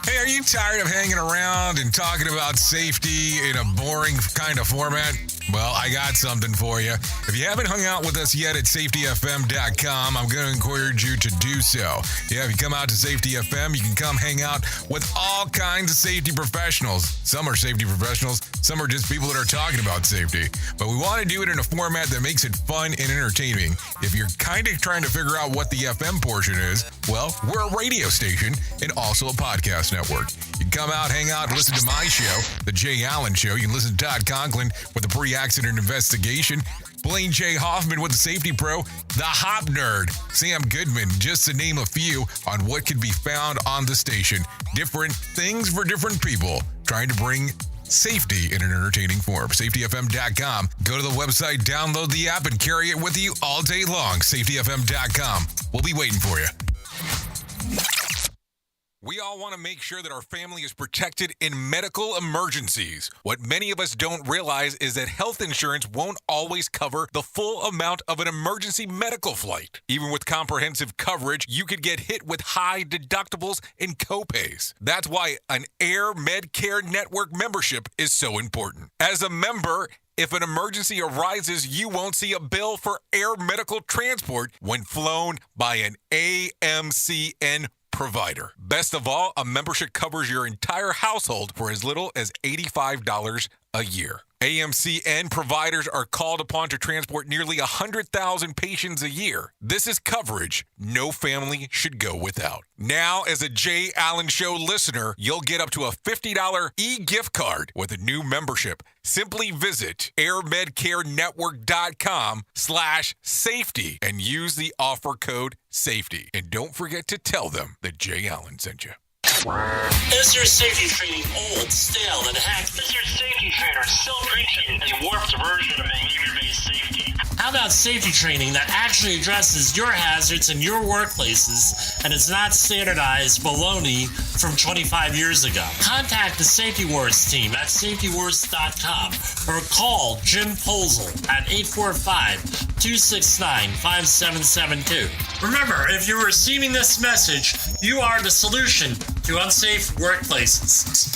Hey, are you tired of hanging around and talking about safety in a boring kind of format? Well, I got something for you. If you haven't hung out with us yet at safetyfm.com, I'm going to encourage you to do so. Yeah, if you come out to Safety FM, you can come hang out with all kinds of safety professionals. Some are safety professionals, some are just people that are talking about safety. But we want to do it in a format that makes it fun and entertaining. If you're kind of trying to figure out what the FM portion is, well, we're a radio station and also a podcast network. You can come out, hang out, and listen to my show, The Jay Allen Show. You can listen to Todd Conklin with the pre-accident investigation, Blaine J. Hoffman with the Safety Pro, the Hop Nerd, Sam Goodman, just to name a few on what can be found on the station. Different things for different people, trying to bring safety in an entertaining form. SafetyFM.com. Go to the website, download the app, and carry it with you all day long. SafetyFM.com. We'll be waiting for you. We all want to make sure that our family is protected in medical emergencies. What many of us don't realize is that health insurance won't always cover the full amount of an emergency medical flight. Even with comprehensive coverage, you could get hit with high deductibles and copays. That's why an Air Medcare Network membership is so important. As a member, if an emergency arises, you won't see a bill for air medical transport when flown by an AMCN provider. Best of all, a membership covers your entire household for as little as $85 a year. AMCN providers are called upon to transport nearly 100,000 patients a year. This is coverage no family should go without. Now, as a Jay Allen Show listener, you'll get up to a $50 e-gift card with a new membership. Simply visit airmedcarenetwork.com/safety and use the offer code SAFETY. And don't forget to tell them that Jay Allen sent you. Is your safety training old, stale, and hacked? Is your safety trainer still preaching a warped version of behavior-based safety? How about safety training that actually addresses your hazards in your workplaces and is not standardized baloney from 25 years ago? Contact the Safety Wars team at safetywars.com or call Jim Posel at 845-269-5772. Remember, if you're receiving this message, you are the solution to unsafe workplaces.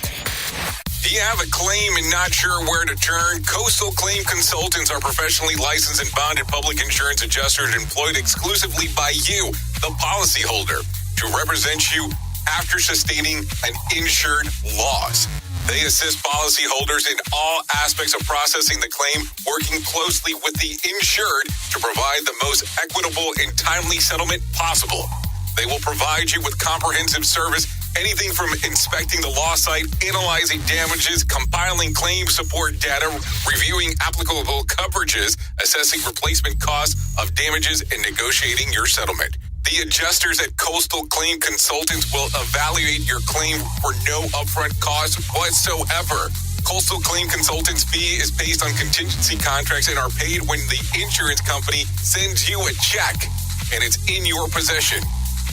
Do you have a claim and not sure where to turn? Coastal Claim Consultants are professionally licensed and bonded public insurance adjusters employed exclusively by you, the policyholder, to represent you after sustaining an insured loss. They assist policyholders in all aspects of processing the claim, working closely with the insured to provide the most equitable and timely settlement possible. They will provide you with comprehensive service, anything from inspecting the loss site, analyzing damages, compiling claim support data, reviewing applicable coverages, assessing replacement costs of damages, and negotiating your settlement. The adjusters at Coastal Claim Consultants will evaluate your claim for no upfront cost whatsoever. Coastal Claim Consultants' fee is based on contingency contracts and are paid when the insurance company sends you a check and it's in your possession.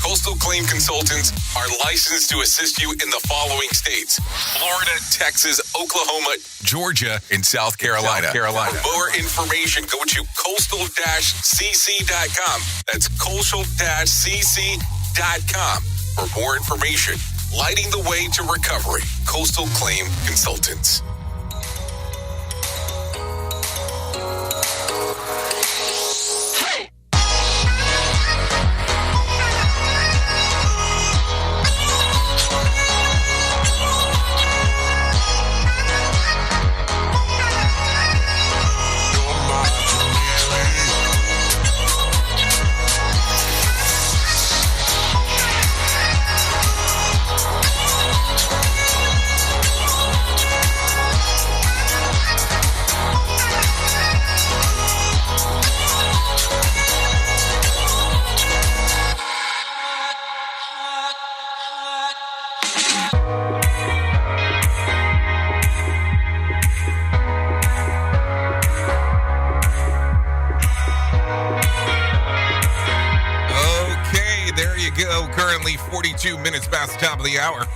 Coastal Claim Consultants are licensed to assist you in the following states: Florida, Texas, Oklahoma, Georgia, and South Carolina. For more information, go to coastal-cc.com. That's coastal-cc.com. For more information, lighting the way to recovery. Coastal Claim Consultants. Currently 42 minutes past the top of the hour.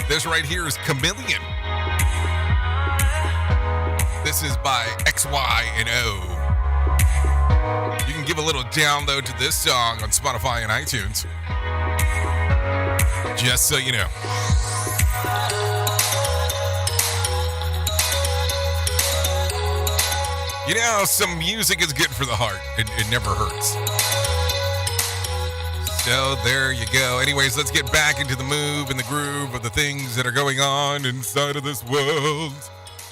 This right here is Chameleon. This is by XY&O. You can give a little download to this song on Spotify and iTunes. Just so you know. You know, some music is good for the heart. It never hurts. So there you go. Anyways, let's get back into the move and the groove of the things that are going on inside of this world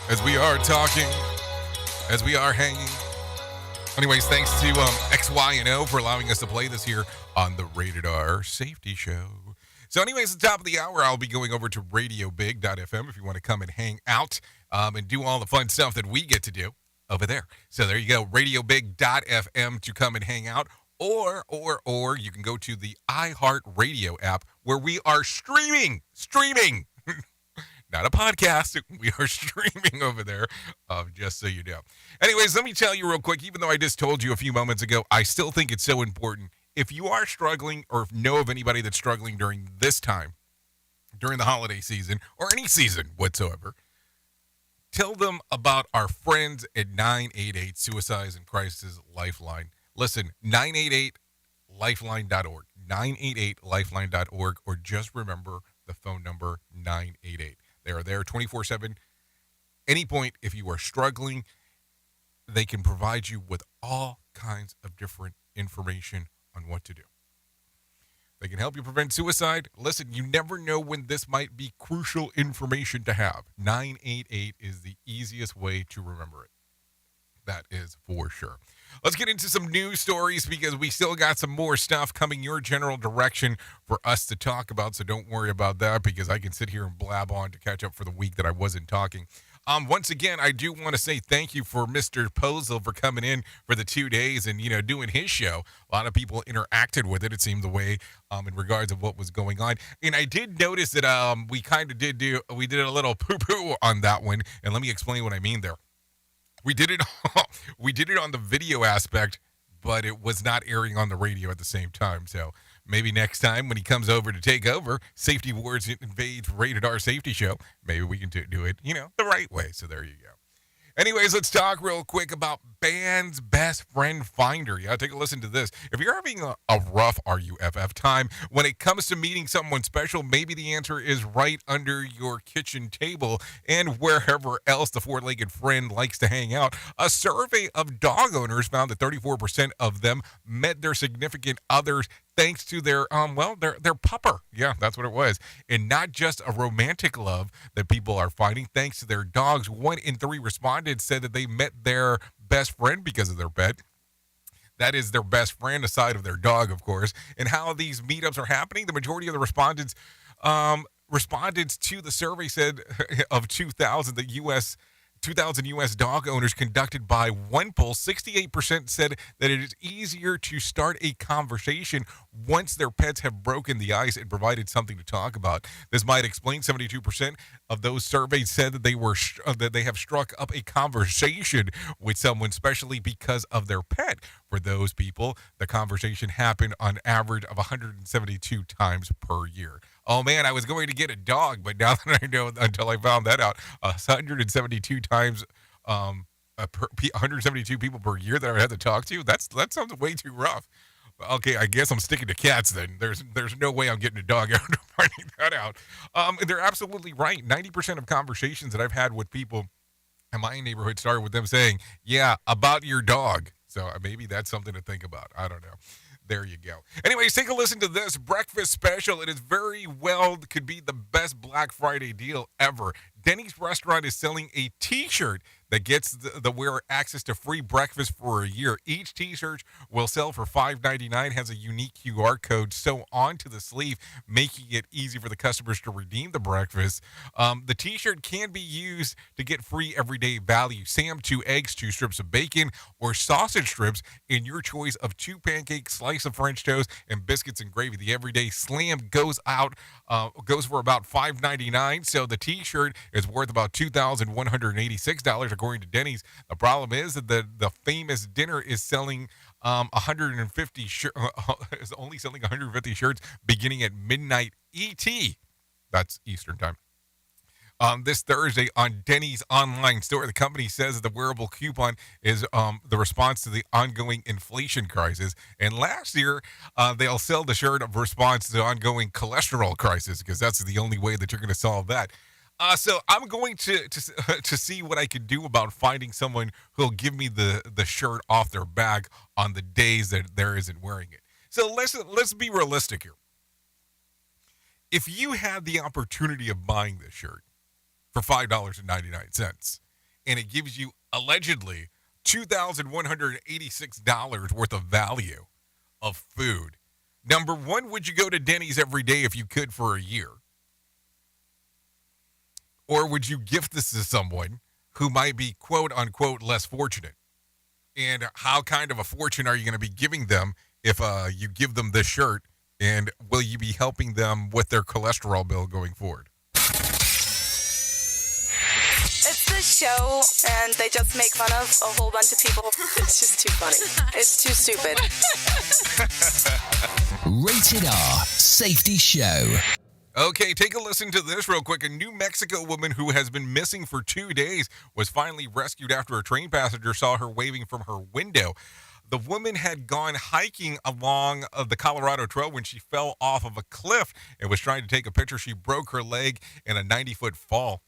as we are talking, as we are hanging. Anyways, thanks to XY&O for allowing us to play this here on the Rated R Safety Show. So anyways, at the top of the hour, I'll be going over to radiobig.fm if you want to come and hang out and do all the fun stuff that we get to do over there. So there you go, radiobig.fm to come and hang out. Or you can go to the iHeartRadio app where we are streaming, not a podcast. We are streaming over there, just so you know. Anyways, let me tell you real quick, even though I just told you a few moments ago, I still think it's so important. If you are struggling or know of anybody that's struggling during this time, during the holiday season or any season whatsoever, tell them about our friends at 988 Suicides and Crisis Lifeline. Listen, 988lifeline.org, 988lifeline.org, or just remember the phone number 988. They are there 24/7. Any point, if you are struggling, they can provide you with all kinds of different information on what to do. They can help you prevent suicide. Listen, you never know when this might be crucial information to have. 988 is the easiest way to remember it. That is for sure. Let's get into some news stories because we still got some more stuff coming your general direction for us to talk about. So don't worry about that because I can sit here and blab on to catch up for the week that I wasn't talking. Once again, I do want to say thank you for Mr. Posel for coming in for the 2 days and, doing his show. A lot of people interacted with it, it seemed the way, in regards of what was going on. And I did notice that we kind of did a little poo-poo on that one. And let me explain what I mean there. We did it on the video aspect, but it was not airing on the radio at the same time. So maybe next time when he comes over to take over, Safety Wars Invades Rated R Safety Show, maybe we can do it, the right way. So there you go. Anyways, let's talk real quick about Band's Best Friend Finder. Yeah, take a listen to this. If you're having a rough RUFF time when it comes to meeting someone special, maybe the answer is right under your kitchen table and wherever else the four-legged friend likes to hang out. A survey of dog owners found that 34% of them met their significant others thanks to their pupper. Yeah, that's what it was. And not just a romantic love that people are finding thanks to their dogs. 1 in 3 respondents said that they met their best friend because of their pet. That is their best friend aside of their dog, of course. And how these meetups are happening, the majority of the respondents to the survey said of 2,000, the U.S. 2,000 U.S. dog owners conducted by one poll, 68% said that it is easier to start a conversation once their pets have broken the ice and provided something to talk about. This might explain 72% of those surveyed said that that they have struck up a conversation with someone, especially because of their pet. For those people, the conversation happened on average of 172 times per year. Oh man, I was going to get a dog, but now that I know, until I found that out, 172 times, 172 people per year that I had to talk to. That sounds way too rough. Okay, I guess I'm sticking to cats then. There's no way I'm getting a dog after finding that out. They're absolutely right. 90% of conversations that I've had with people in my neighborhood started with them saying, "Yeah, about your dog." So maybe that's something to think about. I don't know. There you go. Anyways, take a listen to this breakfast special. It is very well could be the best Black Friday deal ever. Denny's restaurant is selling a T-shirt that gets the wearer access to free breakfast for a year. Each T-shirt will sell for $5.99, has a unique QR code sewn onto the sleeve, making it easy for the customers to redeem the breakfast. The T-shirt can be used to get free everyday value. Sam, 2 eggs, 2 strips of bacon, or sausage strips in your choice of 2 pancakes, slice of French toast, and biscuits and gravy. The everyday slam goes for about $5.99, so the T-shirt is worth about $2,186 according to Denny's. The problem is that the famous dinner is selling 150 is only selling 150 shirts beginning at midnight ET. That's Eastern time. This Thursday on Denny's online store. The company says that the wearable coupon is the response to the ongoing inflation crisis. And last year, they'll sell the shirt of response to the ongoing cholesterol crisis, because that's the only way that you're going to solve that. So I'm going to see what I can do about finding someone who'll give me the shirt off their back on the days that there isn't wearing it. So let's be realistic here. If you had the opportunity of buying this shirt for $5.99, and it gives you allegedly $2,186 worth of value of food, number one, would you go to Denny's every day if you could for a year? Or would you gift this to someone who might be, quote unquote, less fortunate? And how kind of a fortune are you going to be giving them if you give them this shirt? And will you be helping them with their cholesterol bill going forward? It's the show, and they just make fun of a whole bunch of people. It's just too funny. It's too stupid. Rated R Safety Show. Okay, take a listen to this real quick. A New Mexico woman who has been missing for 2 days was finally rescued after a train passenger saw her waving from her window. The woman had gone hiking along the Colorado Trail when she fell off of a cliff and was trying to take a picture. She broke her leg in a 90-foot fall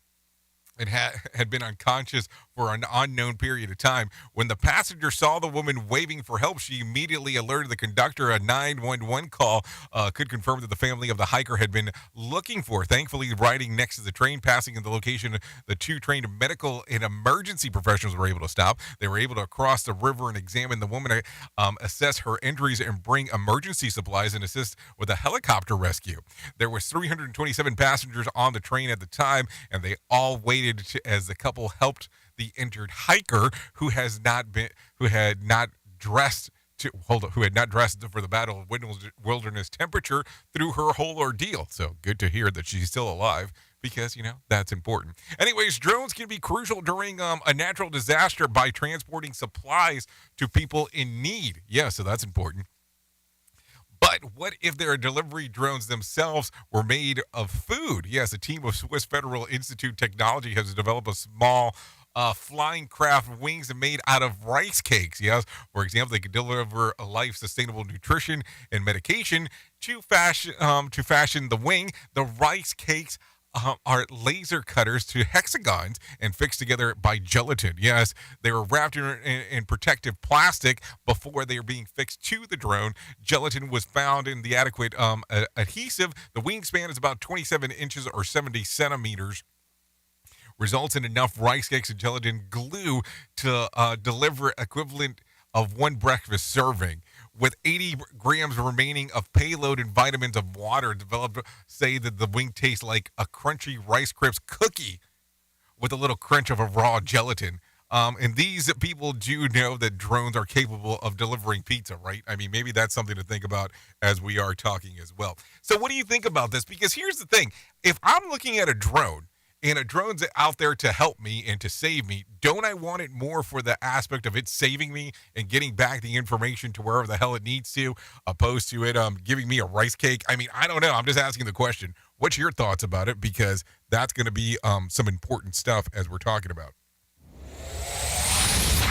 and had been unconscious for an unknown period of time. When the passenger saw the woman waving for help, she immediately alerted the conductor. A 911 call could confirm that the family of the hiker had been looking for. Thankfully, riding next to the train passing in the location, the 2 trained medical and emergency professionals were able to stop. They were able to cross the river and examine the woman, assess her injuries, and bring emergency supplies and assist with a helicopter rescue. There was 327 passengers on the train at the time, and they all waited as the couple helped the injured hiker who had not dressed for the Battle of Wilderness Temperature through her whole ordeal. So good to hear that she's still alive, because, that's important. Anyways, drones can be crucial during a natural disaster by transporting supplies to people in need. Yeah, so that's important. But what if their delivery drones themselves were made of food? Yes, a team of Swiss Federal Institute Technology has developed a small flying craft wings made out of rice cakes. Yes, for example, they could deliver a life-sustainable nutrition and medication to fashion the wing. The rice cakes are laser cutters to hexagons and fixed together by gelatin. Yes, they were wrapped in protective plastic before they were being fixed to the drone. Gelatin was found in the adequate adhesive. The wingspan is about 27 inches or 70 centimeters. Results in enough rice cakes and gelatin glue to deliver equivalent of 1 breakfast serving. With 80 grams remaining of payload and vitamins of water, developed say that the wing tastes like a crunchy Rice Krispies cookie with a little crunch of a raw gelatin. And these people do know that drones are capable of delivering pizza, right? I mean, maybe that's something to think about as we are talking as well. So what do you think about this? Because here's the thing. If I'm looking at a drone, and a drone's out there to help me and to save me, don't I want it more for the aspect of it saving me and getting back the information to wherever the hell it needs to, opposed to it giving me a rice cake? I mean, I don't know. I'm just asking the question. What's your thoughts about it? Because that's going to be some important stuff as we're talking about.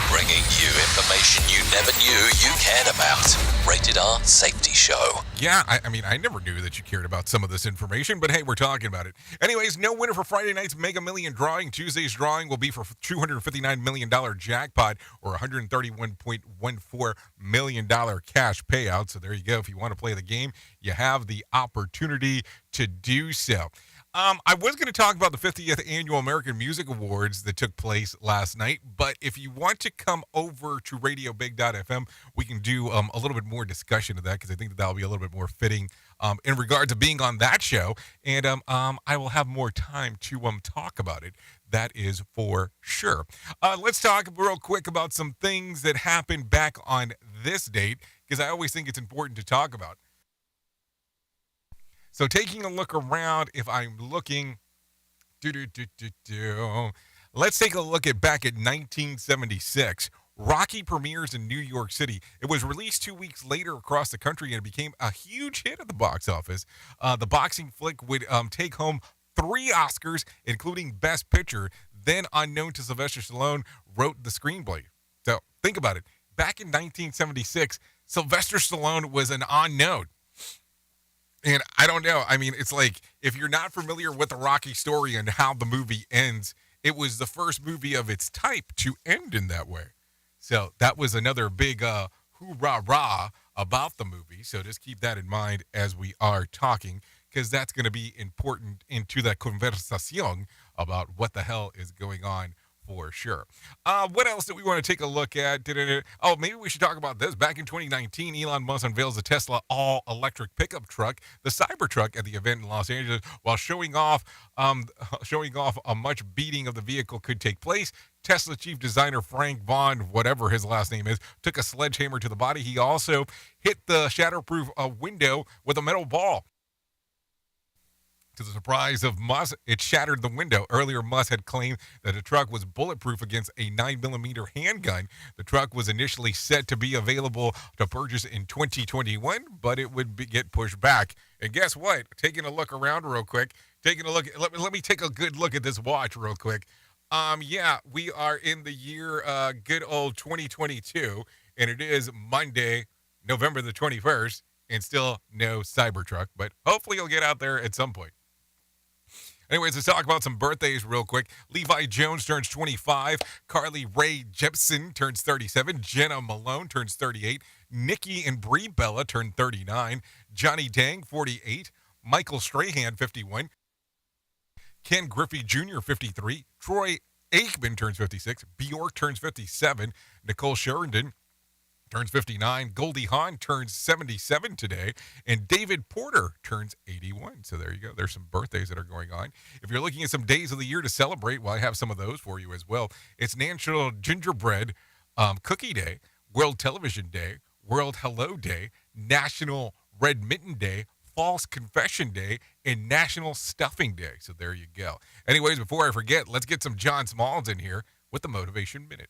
Bringing you information you never knew you cared about. Rated R Safety Show. Yeah, I mean, I never knew that you cared about some of this information, but hey, we're talking about it. Anyways, no winner for Friday night's Mega Million drawing. Tuesday's drawing will be for $259 million jackpot or $131.14 million cash payout. So there you go. If you want to play the game, you have the opportunity to do so. I was going to talk about the 50th Annual American Music Awards that took place last night, but if you want to come over to RadioBig.fm, we can do a little bit more discussion of that because I think that'll be a little bit more fitting in regard to being on that show, and I will have more time to talk about it. That is for sure. Let's talk real quick about some things that happened back on this date because I always think it's important to talk about. So taking a look around, if I'm looking, let's take a look at back at 1976. Rocky premieres in New York City. It was released 2 weeks later across the country and it became a huge hit at the box office. The boxing flick would take home 3 Oscars, including Best Picture. Then, unknown to Sylvester Stallone, wrote the screenplay. So think about it. Back in 1976, Sylvester Stallone was an unknown. And I don't know. I mean, it's like, if you're not familiar with the Rocky story and how the movie ends, it was the first movie of its type to end in that way. So that was another big hoorah about the movie. So just keep that in mind as we are talking, because that's going to be important into that conversación about what the hell is going on for sure. What else do we want to take a look at? Oh, maybe we should talk about this. Back in 2019, Elon Musk unveils the Tesla all-electric pickup truck, the Cybertruck, at the event in Los Angeles, while showing off a much beating of the vehicle could take place. Tesla chief designer Frank Von, whatever his last name is, took a sledgehammer to the body. He also hit the shatterproof window with a metal ball. To the surprise of Musk, it shattered the window. Earlier, Musk had claimed that the truck was bulletproof against a 9mm handgun. The truck was initially set to be available to purchase in 2021, but it would get pushed back. And guess what? Taking a look around real quick. Let me take a good look at this watch real quick. Yeah, we are in the year good old 2022, and it is Monday, November the 21st, and still no Cybertruck, but hopefully you'll get out there at some point. Anyways, let's talk about some birthdays real quick. Levi Jones turns 25. Carly Rae Jepsen turns 37. Jenna Malone turns 38. Nikki and Brie Bella turn 39. Johnny Dang, 48. Michael Strahan, 51. Ken Griffey Jr., 53. Troy Aikman turns 56. Bjork turns 57. Nicole Sheridan turns 59. Goldie Hawn turns 77 today. And David Porter turns 81. So there you go. There's some birthdays that are going on. If you're looking at some days of the year to celebrate, well, I have some of those for you as well. It's National Gingerbread Cookie Day, World Television Day, World Hello Day, National Red Mitten Day, False Confession Day, and National Stuffing Day. So there you go. Anyways, before I forget, let's get some John Smalls in here with the Motivation Minute.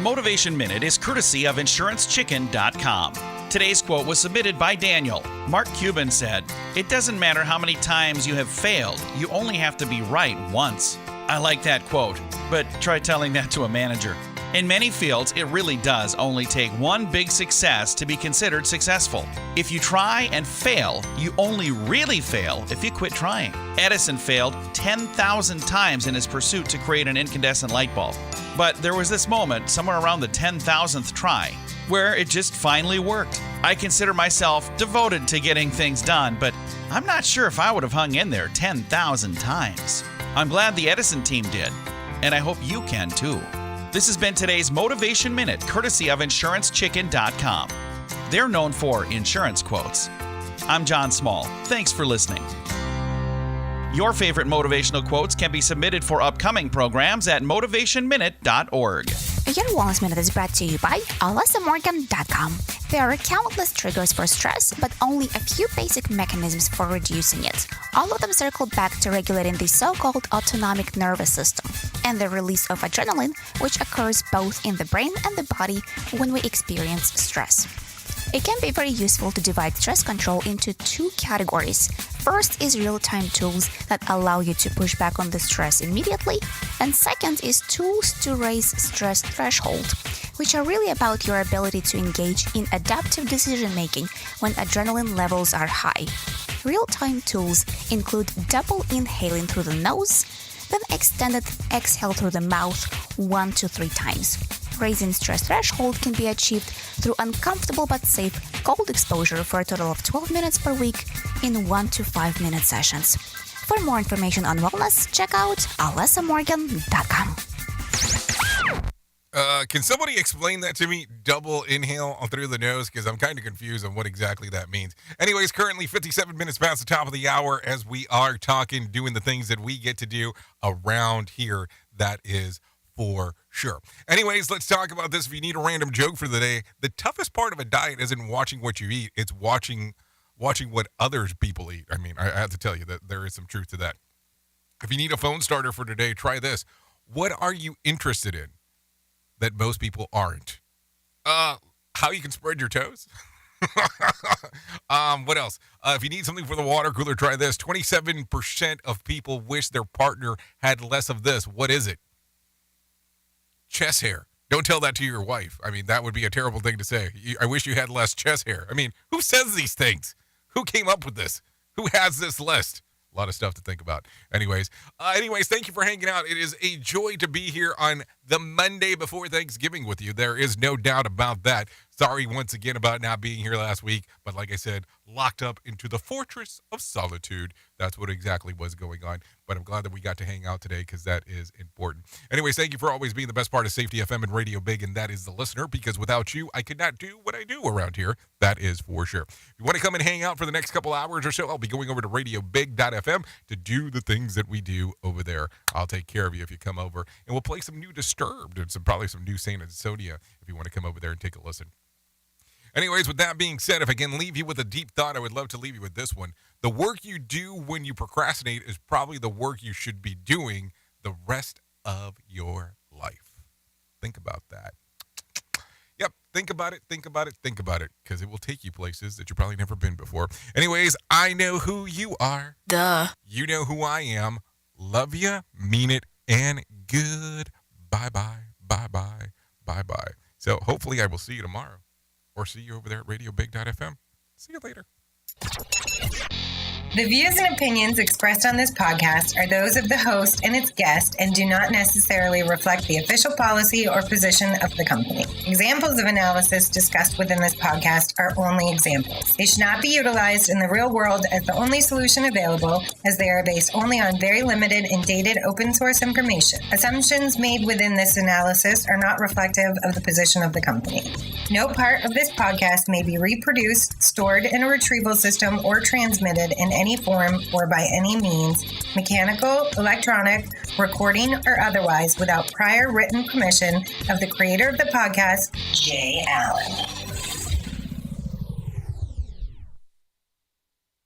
Motivation Minute is courtesy of InsuranceChicken.com. Today's quote was submitted by Daniel. Mark Cuban said, "It doesn't matter how many times you have failed, you only have to be right once." I like that quote, but try telling that to a manager. In many fields, it really does only take one big success to be considered successful. If you try and fail, you only really fail if you quit trying. Edison failed 10,000 times in his pursuit to create an incandescent light bulb. But there was this moment, somewhere around the 10,000th try, where it just finally worked. I consider myself devoted to getting things done, but I'm not sure if I would have hung in there 10,000 times. I'm glad the Edison team did, and I hope you can too. This has been today's Motivation Minute, courtesy of InsuranceChicken.com. They're known for insurance quotes. I'm John Small. Thanks for listening. Your favorite motivational quotes can be submitted for upcoming programs at motivationminute.org. Your Wellness Minute is brought to you by AlessaMorgan.com. There are countless triggers for stress, but only a few basic mechanisms for reducing it. All of them circle back to regulating the so-called autonomic nervous system and the release of adrenaline, which occurs both in the brain and the body when we experience stress. It can be very useful to divide stress control into two categories. First is real-time tools that allow you to push back on the stress immediately, and second is tools to raise stress threshold, which are really about your ability to engage in adaptive decision-making when adrenaline levels are high. Real-time tools include double inhaling through the nose, then extended exhale through the mouth 1 to 3 times. Raising stress threshold can be achieved through uncomfortable but safe cold exposure for a total of 12 minutes per week in 1 to 5 minute sessions. For more information on wellness, check out AlessaMorgan.com. Can somebody explain that to me? Double inhale through the nose, because I'm kind of confused on what exactly that means. Anyways, currently 57 minutes past the top of the hour as we are talking, doing the things that we get to do around here. That is for sure. Anyways, let's talk about this. If you need a random joke for the day, the toughest part of a diet isn't watching what you eat. It's watching what others people eat. I mean, I have to tell you that there is some truth to that. If you need a phone starter for today, try this. What are you interested in that most people aren't? How you can spread your toes? What else? If you need something for the water cooler, try this. 27% of people wish their partner had less of this. What is it? Chest hair. Don't tell that to your wife. I mean, that would be a terrible thing to say. I wish you had less chest hair. I mean, who says these things? Who came up with this? Who has this list? A lot of stuff to think about. Anyways, thank you for hanging out. It is a joy to be here on the Monday before Thanksgiving with you. There is no doubt about that. Sorry once again about not being here last week, but like I said, locked up into the fortress of solitude. That's what exactly was going on. But I'm glad that we got to hang out today because that is important. Anyways, thank you for always being the best part of Safety FM and Radio Big, and that is the listener, because without you, I could not do what I do around here. That is for sure. If you want to come and hang out for the next couple hours or so, I'll be going over to RadioBig.fm to do the things that we do over there. I'll take care of you if you come over, and we'll play some new Disturbed and probably some new Saint Ansonia if you want to come over there and take a listen. Anyways, with that being said, if I can leave you with a deep thought, I would love to leave you with this one. The work you do when you procrastinate is probably the work you should be doing the rest of your life. Think about that. Yep, think about it, because it will take you places that you've probably never been before. Anyways, I know who you are. Duh. You know who I am. Love you, mean it, and good. Bye-bye, bye-bye, bye-bye. So hopefully I will see you tomorrow. Or see you over there at RadioBig.fm. See you later. The views and opinions expressed on this podcast are those of the host and its guest and do not necessarily reflect the official policy or position of the company. Examples of analysis discussed within this podcast are only examples. They should not be utilized in the real world as the only solution available, as they are based only on very limited and dated open source information. Assumptions made within this analysis are not reflective of the position of the company. No part of this podcast may be reproduced, stored in a retrieval system, or transmitted in any form or by any means, mechanical, electronic, recording, or otherwise, without prior written permission of the creator of the podcast, Jay Allen.